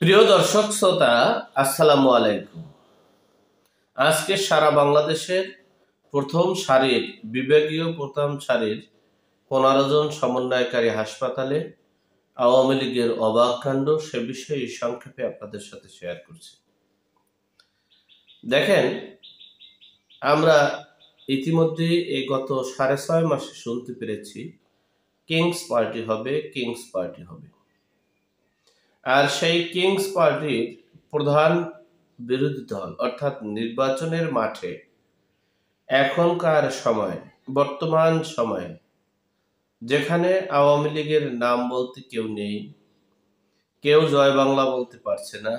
প্রিয় দর্শক শ্রোতা, আসসালামু আলাইকুম। আজকে সারা বাংলাদেশের প্রথম সারির বিভাগীয় প্রথম সারির 15 জন সমন্বয়কারী হাসপাতালে আওয়ামী লীগের অবাক কাণ্ড সে বিষয়ে সংক্ষেপে আপনাদের সাথে শেয়ার করছি। দেখেন, আমরা ইতিমধ্যে এই গত 6.5 মাসে শুনতে পেরেছি কিংস পার্টি হবে, কিংস পার্টি হবে। আর সেই কিংস পার্টির প্রধান বিরোধী দল অর্থাৎ নির্বাচনের মাঠে এখনকার সময়, বর্তমান সময়ে যেখানে আওয়ামী লীগের নাম বলতে কেউ নেই, কেউ জয় বাংলা বলতে পারছে না,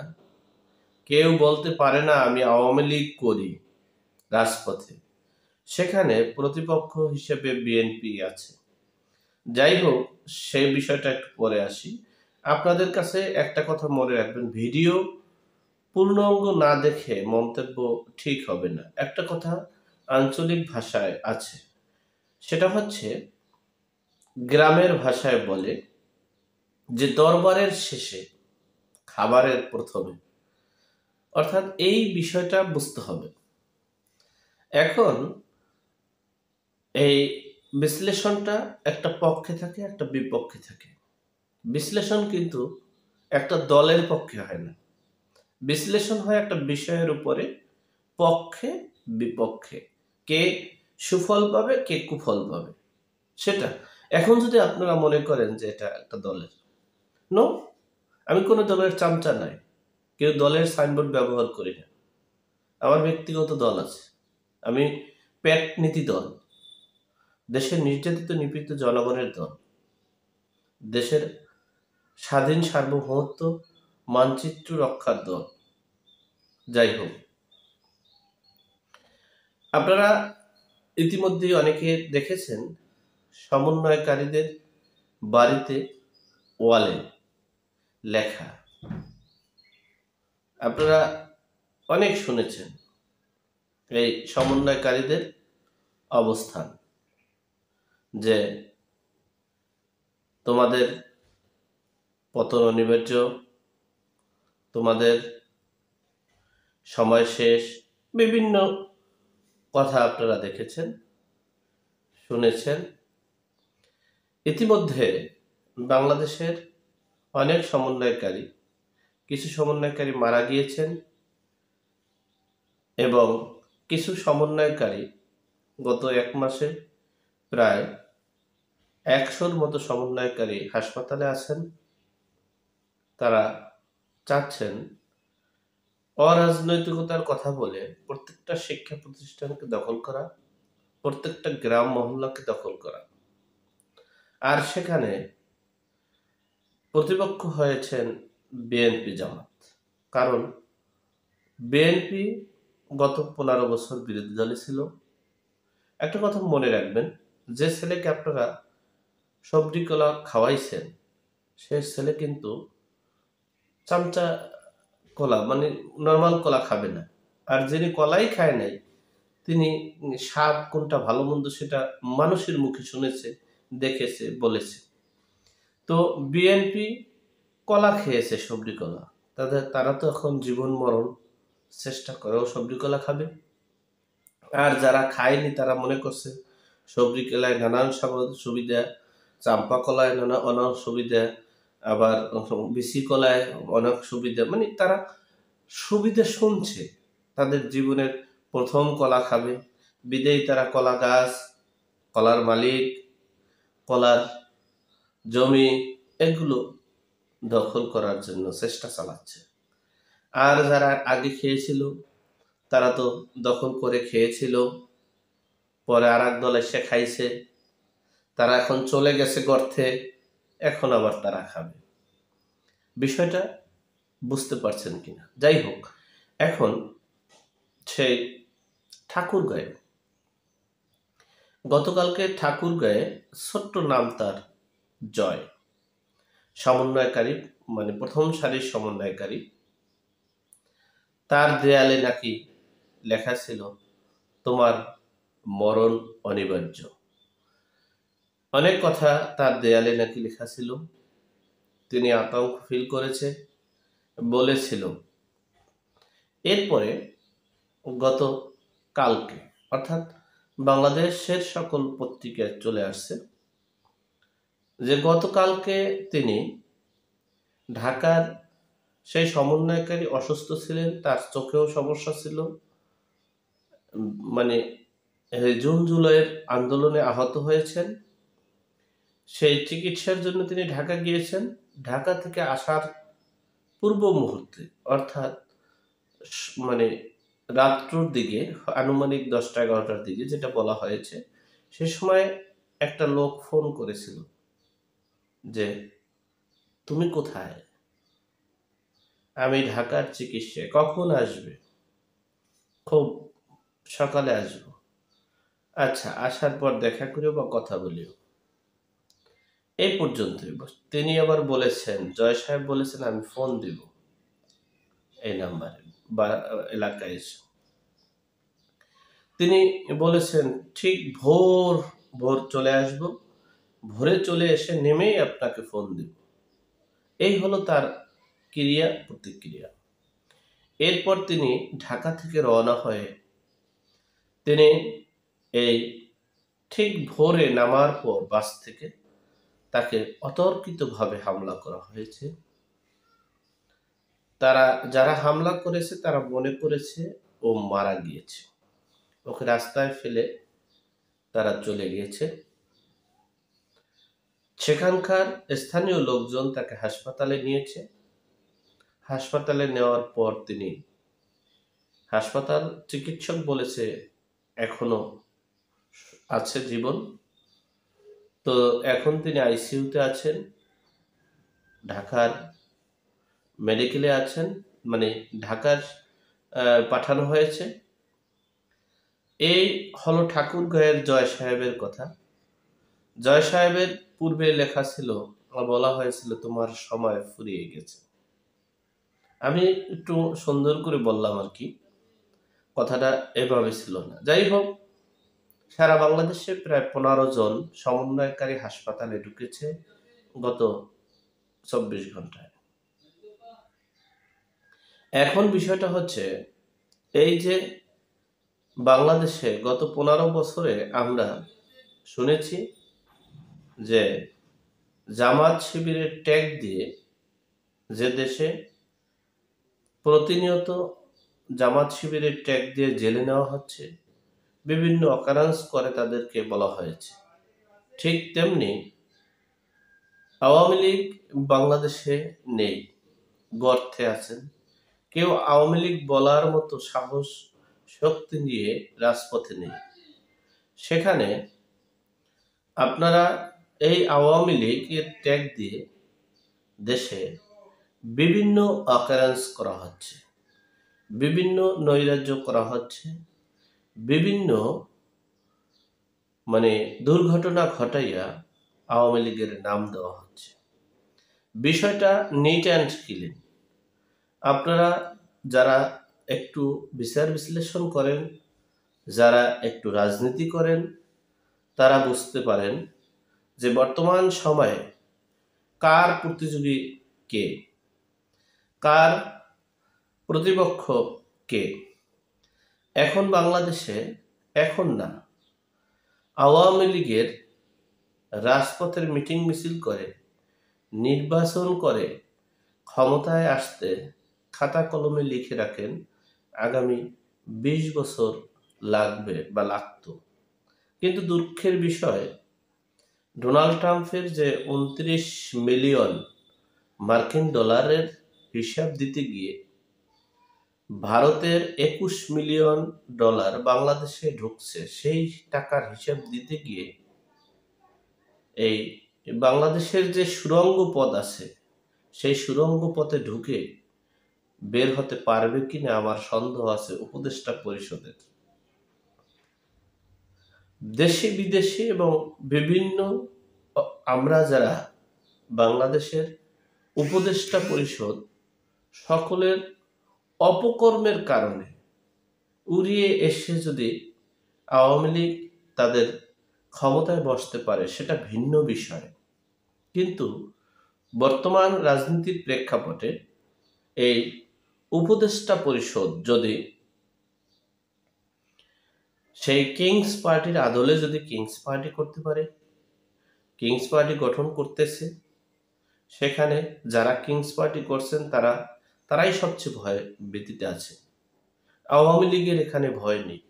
কেউ বলতে পারে না আমি আওয়ামী লীগ করি রাজপথে, সেখানে প্রতিপক্ষ হিসেবে বিএনপি আছে। যাই হোক, সেই বিষয়টা একটু পরে আসি। আপনাদের কাছে একটা কথা মনে রাখবেন, ভিডিও পূর্ণাঙ্গ না দেখে মন্তব্য ঠিক হবে না। একটা কথা আঞ্চলিক ভাষায় আছে, সেটা হচ্ছে গ্রামের ভাষায় বলে যে দরবারের শেষে খাবারের প্রথমে, অর্থাৎ এই বিষয়টা বুঝতে হবে। এখন এই বিশ্লেষণটা একটা পক্ষে থাকে, একটা বিপক্ষে থাকে। বিশ্লেষণ কিন্তু একটা দলের পক্ষে হয় না, বিশ্লেষণ হয় একটা বিষয়ের উপরে পক্ষে বিপক্ষে, কে সুফল পাবে কে কুফল পাবে সেটা। এখন যদি আপনারা মনে করেন যে এটা একটা দলের, নো, আমি কোনো দলের চামচা নাই, কেউ দলের সাইনবোর্ড ব্যবহার করি না। আমার ব্যক্তিগত দল আছে, আমি পেট নীতি দল, দেশের নির্যাতিত নিপীড়িত জনগণের দল, দেশের স্বাধীন সার্বভৌমত্ব মানচিত্র রক্ষার দল। যাই হোক, আপনারা ইতিমধ্যেই অনেকে দেখেছেন সমন্বয়কারীদের বাড়িতে ওয়ালে লেখা, আপনারা অনেক শুনেছেন এই সমন্বয়কারীদের অবস্থান, যে তোমাদের পতন অনিবার্য, তোমাদের সময় শেষ, বিভিন্ন কথা আপনারা দেখেছেন, শুনেছেন। ইতিমধ্যে বাংলাদেশের অনেক সমন্বয়কারী, কিছু সমন্বয়কারী মারা গিয়েছেন এবং কিছু সমন্বয়কারী গত 1 মাসে প্রায় 100-র মতো সমন্বয়কারী হাসপাতালে আছেন। তারা চাচ্ছেন অরাজনৈতিকতার কথা বলে প্রত্যেকটা শিক্ষা প্রতিষ্ঠানকে দখল করা, প্রত্যেকটা গ্রাম মহল্লাকে দখল করা। আর সেখানে প্রতিপক্ষ হয়েছেন বিএনপি জামাত। কারণ বিএনপি গত 15 বছর বিরোধী দলে ছিল। একটা কথা মনে রাখবেন, যে ছেলেকে আপনারা সবজি কলা খাওয়াইছেন সে ছেলে কিন্তু চামচা কলা মানে নর্মাল কলা খাবে না। আর যিনি কলাই খায় নাই তিনি স্বাদ কোনটা ভালো মন্দ সেটা মানুষের মুখে শুনেছে, দেখেছে, বলেছে। তো বিএনপি কলা খেয়েছে, সবজি কলা, তারা তো এখন জীবন মরণ চেষ্টা করেও সবজি কলা খাবে। আর যারা খায়নি তারা মনে করছে সবজি কলায় নানান সুবিধা, চাম্পা কলায় অনেক সুবিধা, আবার বিসি কলায় অনেক সুবিধা, মানে তারা সুবিধা শুনছে। তাদের জীবনের প্রথম কলা খাবে বিদেয় তারা কলা গাছ, কলার মালিক, কলার জমি এগুলো দখল করার জন্য চেষ্টা চালাচ্ছে। আর যারা আগে খেয়েছিল তারা তো দখল করে খেয়েছিল, পরে আর এক দল এসে খাইছে, তারা এখন চলে গেছে গর্তে, এখন আবার তারা খাবে। বিষয়টা বুঝতে পারছেন কিনা? যাই হোক, এখন সেই ঠাকুরগাঁয়ে, গতকালকে ঠাকুরগাঁয়ে ছোট্ট নাম তার জয়, সমন্বয়কারী মানে প্রথম সারির সমন্বয়কারী, তার দেয়ালে নাকি লেখা ছিল তোমার মরণ অনিবার্য। অনেক কথা তার দেয়ালে নাকি লেখা ছিল। তিনি আতঙ্ক ফিল করেছে বলেছিল। এরপরে গত কালকে অর্থাৎ বাংলাদেশের সকল পত্রিকায় চলে আসছে যে গতকালকে তিনি ঢাকার সেই সমন্বয়কারী অসুস্থ ছিলেন, তার চোখেও সমস্যা ছিল, মানে জুন জুলাইয়ের আন্দোলনে আহত হয়েছেন, সেই চিকিৎসার জন্য তিনি ঢাকা গিয়েছেন। ঢাকা থেকে আসার পূর্ব মুহূর্তে অর্থাৎ মানে রাত্রর দিকে, আনুমানিক 10টা-11টার দিকে যেটা বলা হয়েছে, সে সময় একটা লোক ফোন করেছিল যে তুমি কোথায়, আমি ঢাকার চিকিৎসায়, কখন আসবে? খুব সকালে আসবো। আচ্ছা, আসার পর দেখা করিও বা কথা বলিও। এই পর্যন্তই। তিনি আবার বলেছেন, জয় সাহেব বলেছেন আমি ফোন দিব এই নাম্বারে বা এলাকায় এসে। তিনি বলেছেন ঠিক ভোর ভোর চলে আসব, ভোরে চলে এসে নেমেই আপনাকে ফোন দিব। এই হলো তার ক্রিয়া প্রতিক্রিয়া। এরপর তিনি ঢাকা থেকে রওনা হয়ে তিনি এই ঠিক ভোরে নামার পর বাস থেকে তাকে অতর্কিতভাবে হামলা করা হয়েছে। যারা হামলা করেছে তারা মনে করেছে ও মারা গিয়েছে, ওকে রাস্তায় ফেলে তারা চলে গিয়েছে। সেখানকার স্থানীয় লোকজন তাকে হাসপাতালে নিয়েছে। হাসপাতালে নেওয়ার পর তিনি হাসপাতাল চিকিৎসক বলেছে এখনো আছে জীবন। তো এখন তিনি আইসিইউতে আছেন, ঢাকার মেডিকেলে আছেন, মানে ঢাকার পাঠানো হয়েছে। এই হলো ঠাকুরগাঁয়ের জয় সাহেবের কথা। জয় সাহেবের পূর্বে লেখা ছিল, বলা হয়েছিল তোমার সময় ফুরিয়ে গেছে। আমি একটু সুন্দর করে বললাম আর কি, কথাটা এভাবে ছিল না। যাই হোক, সারা বাংলাদেশে প্রায় 15 জন সমন্বয়কারী হাসপাতালে ঢুকেছে গত 24 ঘন্টায়। এখন বিষয়টা হচ্ছে এই যে বাংলাদেশে গত 15 বছরে আমরা শুনেছি যে জামাত শিবিরের ট্যাগ দিয়ে যে দেশে প্রতিনিয়ত জামাত শিবিরের ট্যাগ দিয়ে জেলে নেওয়া হচ্ছে, বিভিন্ন অকারেন্স করে তাদেরকে বলা হয়েছে, ঠিক তেমনি আওয়ামী লীগ বাংলাদেশে নেই, গর্তে আছেন। কেউ আওয়ামী লীগ বলার মতো সাহস শক্তি নিয়ে রাজপথে নেই। সেখানে আপনারা এই আওয়ামী লীগের ট্যাগ দিয়ে দেশে বিভিন্ন অকারেন্স করা হচ্ছে, বিভিন্ন নৈরাজ্য করা হচ্ছে, বিভিন্ন দুর্ঘটনা ঘটাইয়া আওয়ামী লীগের নাম দেওয়া হচ্ছে। বিষয়টা নিট অ্যান্ড ক্লিন। আপনারা যারা একটু বিচার বিশ্লেষণ করেন, যারা একটু রাজনীতি করেন, তারা বুঝতে পারেন যে বর্তমান সময়ে কার প্রতিযোগী কে, কার প্রতিপক্ষ কে। এখন বাংলাদেশে, এখন না, আওয়ামী লীগের রাজপথের মিটিং মিছিল করে, নির্বাচন করে ক্ষমতায় আসতে খাতা কলমে লিখে রাখেন আগামী 20 বছর লাগবে বা লাগত। কিন্তু দুঃখের বিষয়, ডোনাল্ড ট্রাম্পের যে 29 মিলিয়ন মার্কিন ডলারের হিসাব দিতে গিয়ে ভারতের 21 মিলিয়ন ডলার বাংলাদেশে ঢুকছে, সেই টাকার হিসাব দিতে গিয়ে এই বাংলাদেশের যে সুড়ঙ্গ পথ আছে, সেই সুড়ঙ্গ পথে ঢুকে বের হতে পারবে কিনা আমার সন্দেহ আছে উপদেষ্টা পরিষদের। দেশে বিদেশে এবং বিভিন্ন আমরা যারা বাংলাদেশের উপদেষ্টা পরিষদ, সকলের অপকর্মের কারণে উড়িয়ে এসে যদি আওয়ামী লীগ তাদের ক্ষমতায় বসতে পারে সেটা ভিন্ন বিষয়। কিন্তু বর্তমান রাজনীতির প্রেক্ষাপটে এই উপদেষ্টা পরিষদ যদি সেই কিংস পার্টির আদলে যদি কিংস পার্টি করতে পারে, কিংস পার্টি গঠন করতেছে, সেখানে যারা কিংস পার্টি করছেন তারাই সবচেয়ে ভয় ভীতিতে আছে। আওয়ামী লীগের এখানে ভয় নেই।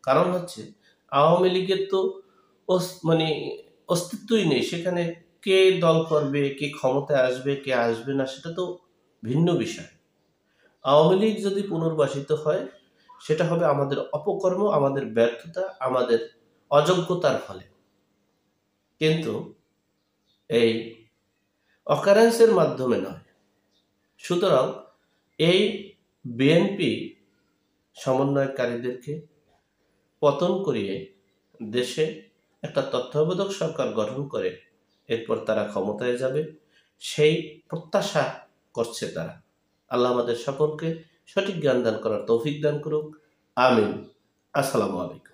কারণ হচ্ছে আওয়ামী লীগের তো মানে অস্তিত্বই নেই সেখানে। কে দল করবে, কে ক্ষমতায় আসবে, কে আসবে না, সেটা তো ভিন্ন বিষয়। আওয়ামী লীগ যদি পুনর্বাসিত হয়, সেটা হবে আমাদের অপকর্ম, আমাদের ব্যর্থতা, আমাদের অযোগ্যতার ফলে। কিন্তু এই অকারেন্সের মাধ্যমে নয়। সুতরাং এই বিএনপি সমন্বয়কারীদেরকে পতন করিয়ে দেশে একটা তত্ত্বাবধায়ক সরকার গঠন করে এরপর তারা ক্ষমতায় যাবে, সেই প্রত্যাশা করছে তারা। আল্লাহ আমাদের সকলকে সঠিক জ্ঞান দান করার তৌফিক দান করুক। আমিন। আসসালামু আলাইকুম।